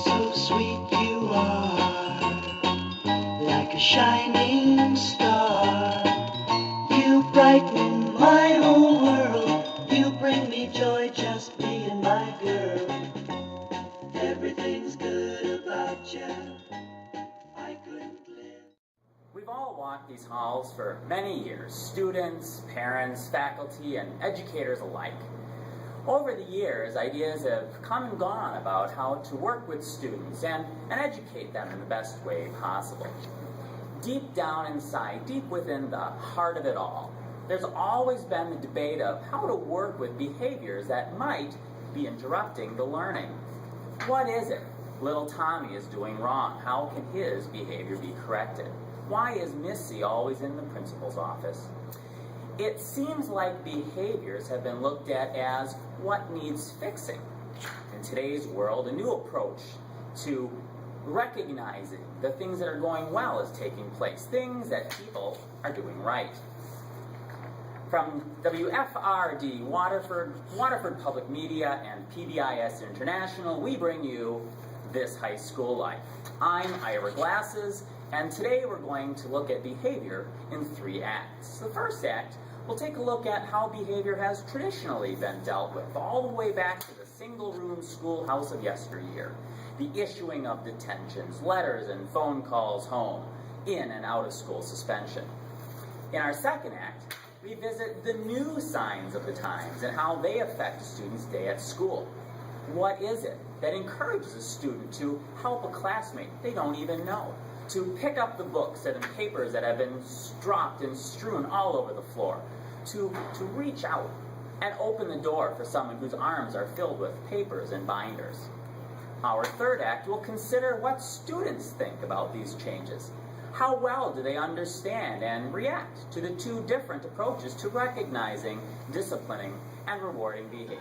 So sweet you are, like a shining star. You brighten my whole world. You bring me joy just being my girl. Everything's good about you. I couldn't live. We've all walked these halls for many years, students, parents, faculty, and educators alike. Over the years, ideas have come and gone about how to work with students and educate them in the best way possible. Deep down inside, deep within the heart of it all, there's always been the debate of how to work with behaviors that might be interrupting the learning. What is it little Tommy is doing wrong? How can his behavior be corrected? Why is Missy always in the principal's office? It seems like behaviors have been looked at as what needs fixing. In today's world, a new approach to recognizing the things that are going well is taking place, things that people are doing right. From WFRD, Waterford Public Media, and PBIS International, we bring you This High School Life. I'm Ira Glasses, and today we're going to look at behavior in 3 acts. The first act, we'll take a look at how behavior has traditionally been dealt with, all the way back to the single-room schoolhouse of yesteryear. The issuing of detentions, letters and phone calls home, in and out of school suspension. In our second act, we visit the new signs of the times and how they affect a student's day at school. What is it that encourages a student to help a classmate they don't even know? To pick up the books and papers that have been dropped and strewn all over the floor? To reach out and open the door for someone whose arms are filled with papers and binders? Our third act will consider what students think about these changes. How well do they understand and react to the 2 different approaches to recognizing, disciplining, and rewarding behavior?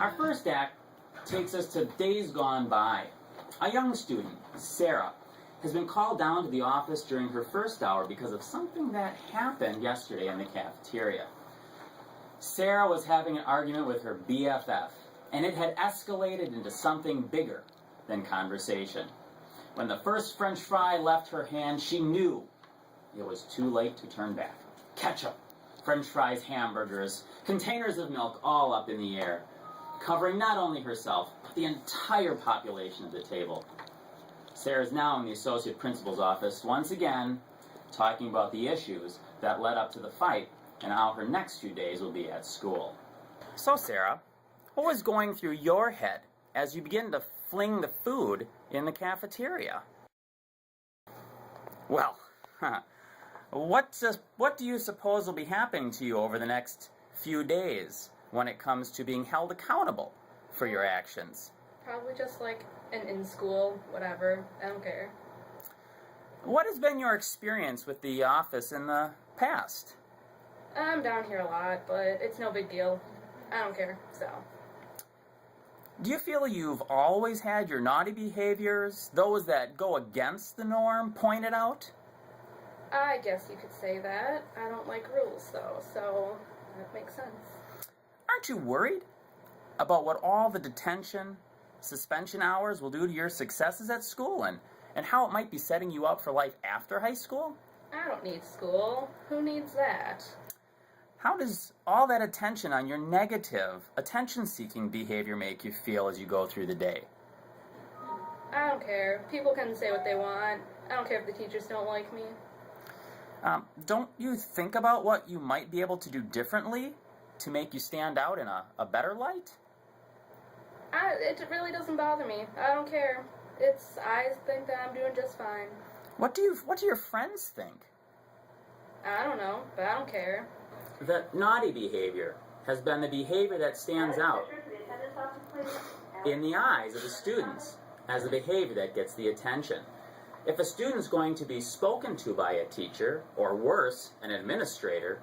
Our first act takes us to days gone by. A young student, Sarah, has been called down to the office during her first hour because of something that happened yesterday in the cafeteria. Sarah was having an argument with her BFF, and it had escalated into something bigger than conversation. When the first French fry left her hand, she knew it was too late to turn back. Ketchup, French fries, hamburgers, containers of milk, all up in the air, covering not only herself, but the entire population of the table. Sarah's now in the associate principal's office, once again, talking about the issues that led up to the fight and how her next few days will be at school. So, Sarah, what was going through your head as you begin to fling the food in the cafeteria? Well, what do you suppose will be happening to you over the next few days when it comes to being held accountable for your actions? Probably just like an in-school, whatever. I don't care. What has been your experience with the office in the past? I'm down here a lot, but it's no big deal. I don't care, so. Do you feel you've always had your naughty behaviors, those that go against the norm, pointed out? I guess you could say that. I don't like rules, though, so that makes sense. Aren't you worried about what all the detention, suspension hours will do to your successes at school and how it might be setting you up for life after high school? I don't need school. Who needs that? How does all that attention on your negative, attention-seeking behavior make you feel as you go through the day? I don't care. People can say what they want. I don't care if the teachers don't like me. Don't you think about what you might be able to do differently to make you stand out in a better light? It really doesn't bother me. I don't care. I think that I'm doing just fine. What do your friends think? I don't know, but I don't care. The naughty behavior has been the behavior that stands out in the eyes of the students as the behavior that gets the attention. If a student's going to be spoken to by a teacher, or worse, an administrator,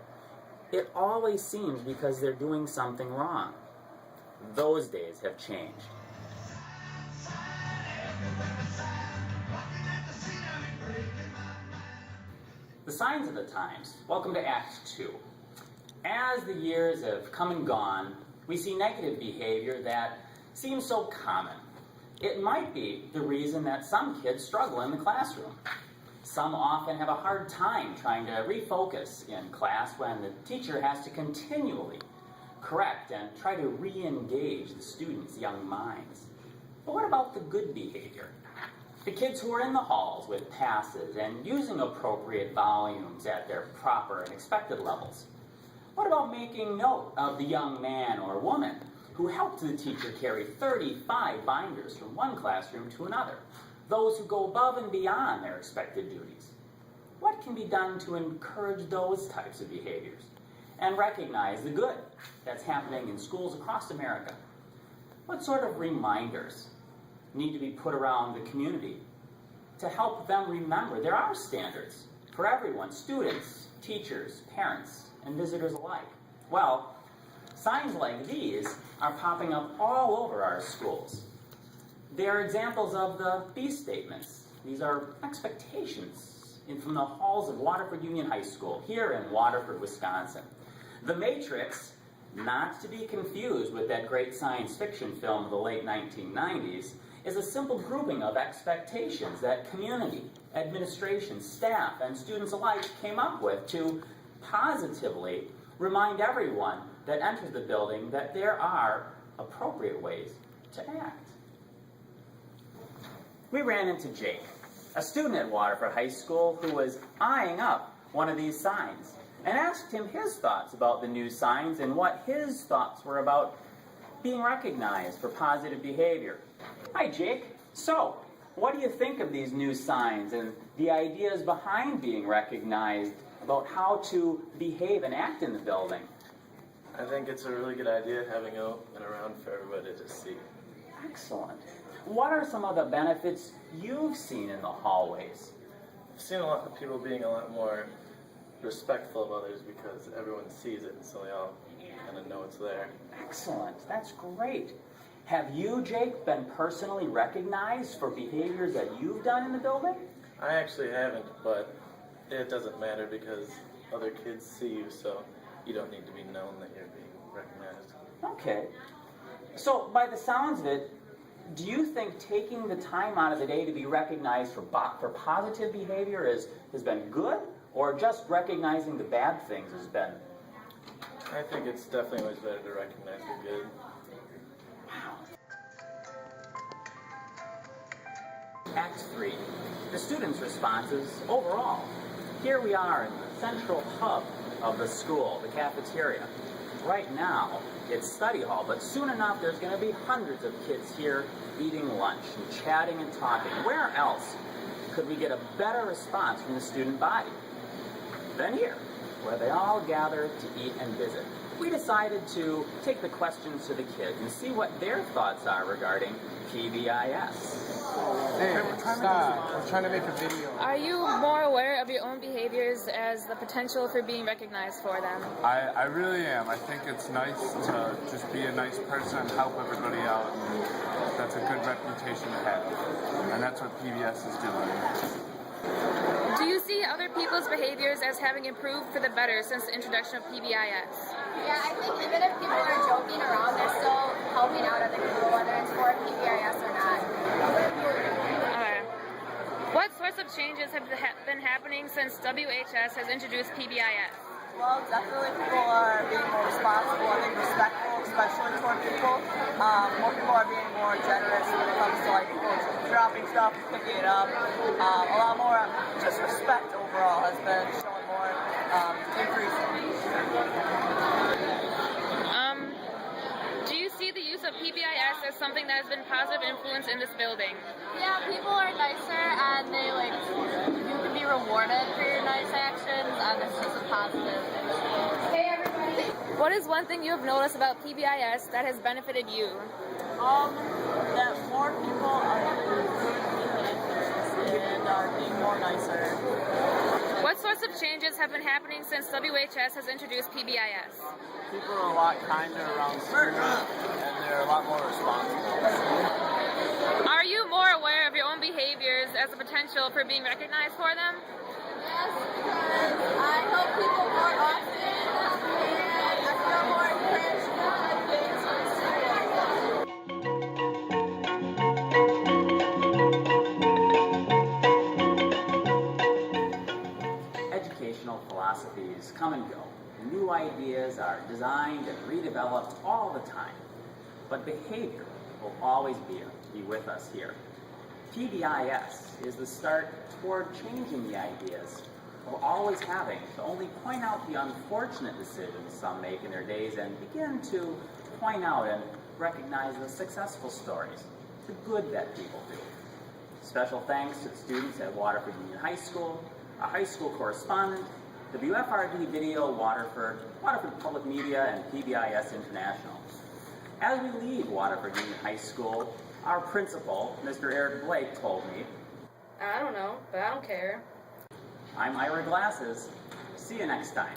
it always seems because they're doing something wrong. Those days have changed. The signs of the times. Welcome to Act 2. As the years have come and gone, we see negative behavior that seems so common. It might be the reason that some kids struggle in the classroom. Some often have a hard time trying to refocus in class when the teacher has to continually correct and try to re-engage the students' young minds. But what about the good behavior? The kids who are in the halls with passes and using appropriate volumes at their proper and expected levels. What about making note of the young man or woman who helped the teacher carry 35 binders from one classroom to another? Those who go above and beyond their expected duties. What can be done to encourage those types of behaviors and recognize the good that's happening in schools across America? What sort of reminders need to be put around the community to help them remember there are standards for everyone, students, teachers, parents, and visitors alike? Well, signs like these are popping up all over our schools. They are examples of the B statements. These are expectations from the halls of Waterford Union High School here in Waterford, Wisconsin. The Matrix, not to be confused with that great science fiction film of the late 1990s, is a simple grouping of expectations that community, administration, staff, and students alike came up with to positively remind everyone that enters the building that there are appropriate ways to act. We ran into Jake, a student at Waterford High School who was eyeing up one of these signs, and asked him his thoughts about the new signs and what his thoughts were about being recognized for positive behavior. Hi, Jake. So, what do you think of these new signs and the ideas behind being recognized about how to behave and act in the building? I think it's a really good idea having it open around for everybody to see. Excellent. What are some of the benefits you've seen in the hallways? I've seen a lot of people being a lot more respectful of others because everyone sees it, so they all kind of know it's there. Excellent. That's great. Have you, Jake, been personally recognized for behaviors that you've done in the building? I actually haven't, but it doesn't matter because other kids see you, so you don't need to be known that you're being recognized. Okay. So, by the sounds of it, do you think taking the time out of the day to be recognized for positive behavior has been good, or just recognizing the bad things has been? I think it's definitely always better to recognize the good. Wow. Act 3, the students' responses overall. Here we are in the central hub of the school, the cafeteria. Right now, it's study hall, but soon enough there's going to be hundreds of kids here eating lunch and chatting and talking. Where else could we get a better response from the student body than here, where they all gather to eat and visit? We decided to take the questions to the kids and see what their thoughts are regarding PBIS. Hey, stop. We're trying to make a video. Are you more aware of your own behaviors as the potential for being recognized for them? I really am. I think it's nice to just be a nice person and help everybody out. And that's a good reputation to have. And that's what PBS is doing. Do you see other people's behaviors as having improved for the better since the introduction of PBIS? Yeah, I think even if people are joking around, they're still helping out other people, whether it's for PBIS or not. Okay. What sorts of changes have been happening since WHS has introduced PBIS? Well, definitely people are being more responsible and being respectful, especially toward people. More people are being more generous when it comes to like people dropping stuff, picking it up. A lot more just respect overall has been showing more increasing. Do you see the use of PBIS as something that has been positive influence in this building? Yeah, people are nicer and they you can be rewarded for your nice actions, and it's just a positive. Hey everybody! What is one thing you have noticed about PBIS that has benefited you? That more people are being interested and are being more nicer. What sorts of changes have been happening since WHS has introduced PBIS? People are a lot kinder around students, and they're a lot more responsible. Are you more aware of your own behaviors as a potential for being recognized for them? Yes, because I help people more often and I feel more encouraged to do good things for school. Educational philosophies come and go. New ideas are designed and redeveloped all the time. But behavior will always be with us here. PBIS is the start toward changing the ideas of always having to only point out the unfortunate decisions some make in their days and begin to point out and recognize the successful stories, the good that people do. Special thanks to the students at Waterford Union High School, our high school correspondent, WFRD Video Waterford, Waterford Public Media, and PBIS International. As we leave Waterford Union High School, our principal, Mr. Eric Blake, told me, I don't know, but I don't care. I'm Ira Glasses. See you next time.